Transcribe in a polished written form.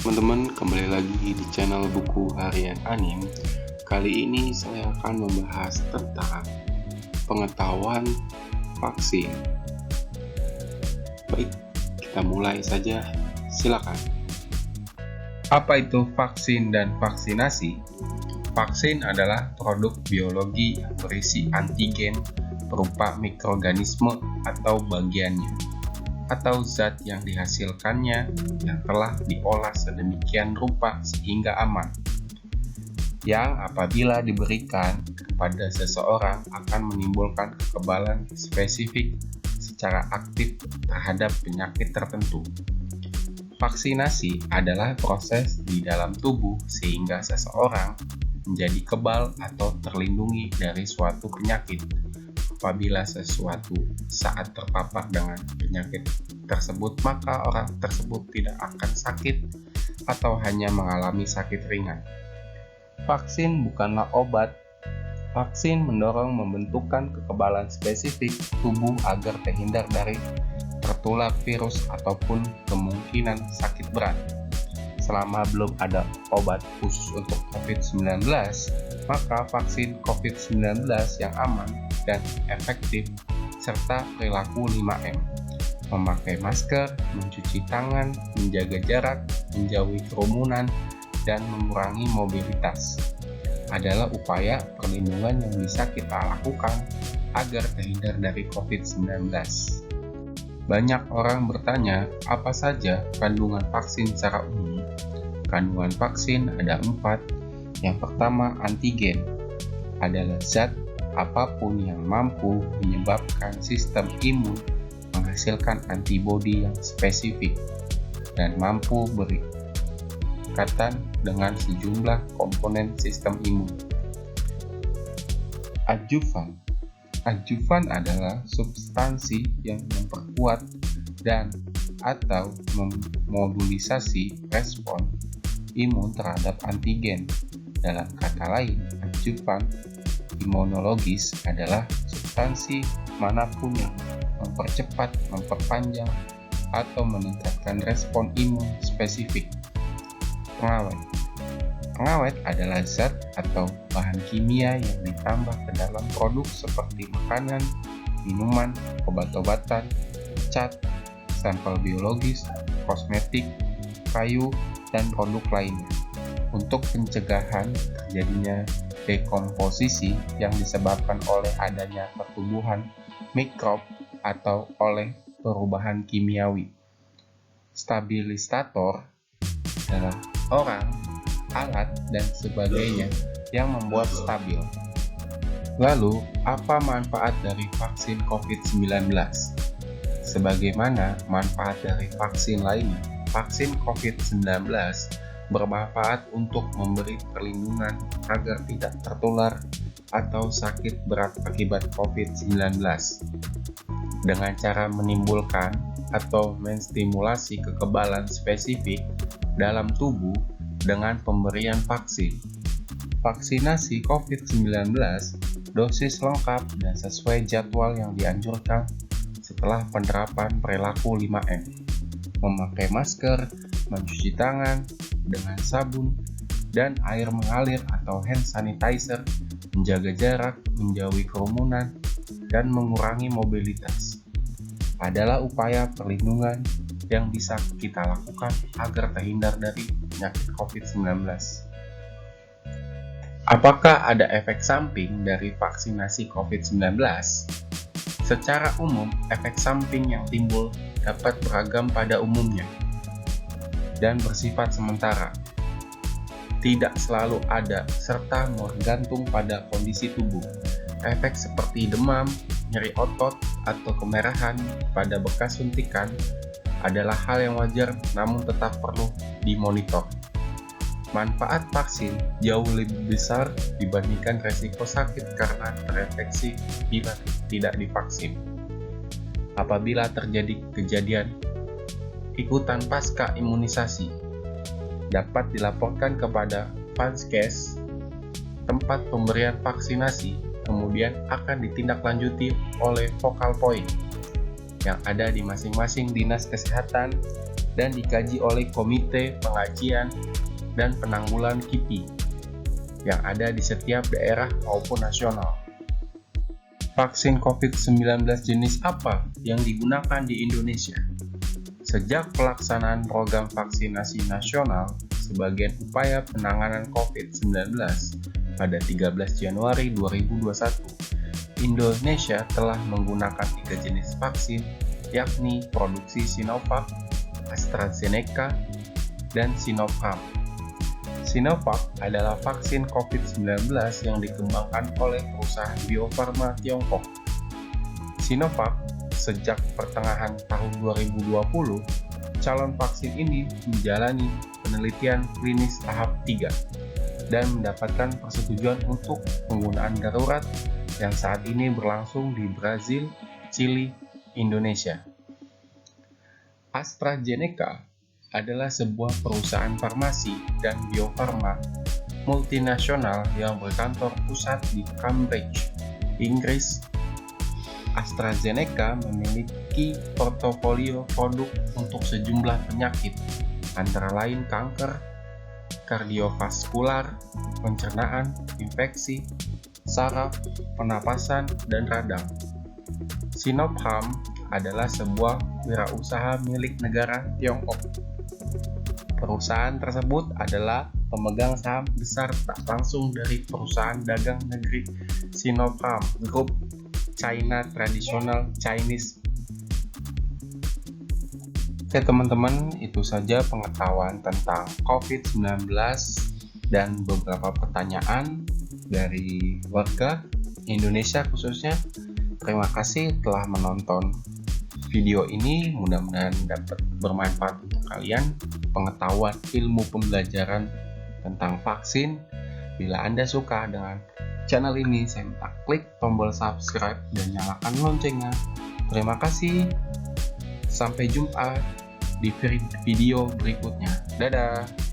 teman-teman, kembali lagi di channel Buku Harian Anim. Kali ini saya akan membahas tentang pengetahuan vaksin. Baik, kita mulai saja, silakan. Apa itu vaksin dan vaksinasi? Vaksin adalah produk biologi yang berisi antigen berupa mikroorganisme atau bagiannya, atau zat yang dihasilkannya yang telah diolah sedemikian rupa sehingga aman, yang apabila diberikan kepada seseorang akan menimbulkan kekebalan spesifik secara aktif terhadap penyakit tertentu. Vaksinasi adalah proses di dalam tubuh sehingga seseorang menjadi kebal atau terlindungi dari suatu penyakit. Apabila sesuatu saat terpapar dengan penyakit tersebut, maka orang tersebut tidak akan sakit atau hanya mengalami sakit ringan. Vaksin bukanlah obat. Vaksin mendorong membentukkan kekebalan spesifik tubuh agar terhindar dari tertular virus ataupun kemungkinan sakit berat. Selama belum ada obat khusus untuk COVID-19, maka vaksin COVID-19 yang aman dan efektif serta perilaku 5M, memakai masker, mencuci tangan, menjaga jarak, menjauhi kerumunan, dan mengurangi mobilitas adalah upaya perlindungan yang bisa kita lakukan agar terhindar dari COVID-19. Banyak orang bertanya, apa saja kandungan vaksin secara umum? Kandungan vaksin ada 4. Yang pertama, antigen adalah zat apapun yang mampu menyebabkan sistem imun menghasilkan antibodi yang spesifik dan mampu berikatan dengan sejumlah komponen sistem imun. Adjuvan adalah substansi yang memperkuat dan atau memodulisasi respon imun terhadap antigen. Dalam kata lain, adjuvan imunologis adalah substansi manapun yang mempercepat, memperpanjang, atau meningkatkan respon imun spesifik. Pengawet adalah zat atau bahan kimia yang ditambah ke dalam produk seperti makanan, minuman, obat-obatan, cat, sampel biologis, kosmetik, kayu, dan produk lainnya untuk pencegahan terjadinya dekomposisi yang disebabkan oleh adanya pertumbuhan mikrob atau oleh perubahan kimiawi. Stabilisator adalah orang, alat, dan sebagainya yang membuat stabil. Lalu, apa manfaat dari vaksin COVID-19? Sebagaimana manfaat dari vaksin lainnya, vaksin COVID-19 bermanfaat untuk memberi perlindungan agar tidak tertular atau sakit berat akibat COVID-19 dengan cara menimbulkan atau menstimulasi kekebalan spesifik dalam tubuh dengan pemberian vaksin. Vaksinasi COVID-19 dosis lengkap dan sesuai jadwal yang dianjurkan setelah penerapan perilaku 5M. Memakai masker, mencuci tangan dengan sabun dan air mengalir atau hand sanitizer, menjaga jarak, menjauhi kerumunan, dan mengurangi mobilitas adalah upaya perlindungan yang bisa kita lakukan agar terhindar dari penyakit COVID-19. Apakah ada efek samping dari vaksinasi COVID-19? Secara umum, efek samping yang timbul dapat beragam pada umumnya dan bersifat sementara, tidak selalu ada, serta bergantung pada kondisi tubuh. Efek seperti demam, nyeri otot, atau kemerahan pada bekas suntikan adalah hal yang wajar namun tetap perlu dimonitor. Manfaat vaksin jauh lebih besar dibandingkan resiko sakit karena terinfeksi bila tidak divaksin. Apabila terjadi kejadian ikutan pasca imunisasi, dapat dilaporkan kepada Vaskes, tempat pemberian vaksinasi, kemudian akan ditindaklanjuti oleh focal point yang ada di masing-masing dinas kesehatan dan dikaji oleh Komite Pengajian dan Penanggulangan KIPI yang ada di setiap daerah maupun nasional. Vaksin COVID-19 jenis apa yang digunakan di Indonesia? Sejak pelaksanaan program vaksinasi nasional sebagai upaya penanganan COVID-19 pada 13 Januari 2021, Indonesia telah menggunakan 3 jenis vaksin, yakni produksi Sinovac, AstraZeneca, dan Sinopharm. Sinovac adalah vaksin COVID-19 yang dikembangkan oleh perusahaan Bio Farma Tiongkok. Sinovac sejak pertengahan tahun 2020, calon vaksin ini menjalani penelitian klinis tahap 3 dan mendapatkan persetujuan untuk penggunaan darurat yang saat ini berlangsung di Brazil, Chili, Indonesia. AstraZeneca adalah sebuah perusahaan farmasi dan biofarma multinasional yang berkantor pusat di Cambridge, Inggris. AstraZeneca memiliki portofolio produk untuk sejumlah penyakit, antara lain kanker, kardiovaskular, pencernaan, infeksi, saraf, pernapasan, dan radang. Sinopharm adalah sebuah wirausaha milik negara Tiongkok. Perusahaan tersebut adalah pemegang saham besar tak langsung dari perusahaan dagang negeri Sinopharm Group China Traditional Chinese. Oke teman-teman, itu saja pengetahuan tentang COVID-19 dan beberapa pertanyaan dari warga Indonesia khususnya. Terima kasih telah menonton video ini, mudah-mudahan dapat bermanfaat untuk kalian, pengetahuan ilmu pembelajaran tentang vaksin. Bila Anda suka dengan channel ini, saya minta klik tombol subscribe dan nyalakan loncengnya. Terima kasih, sampai jumpa di video berikutnya. Dadah!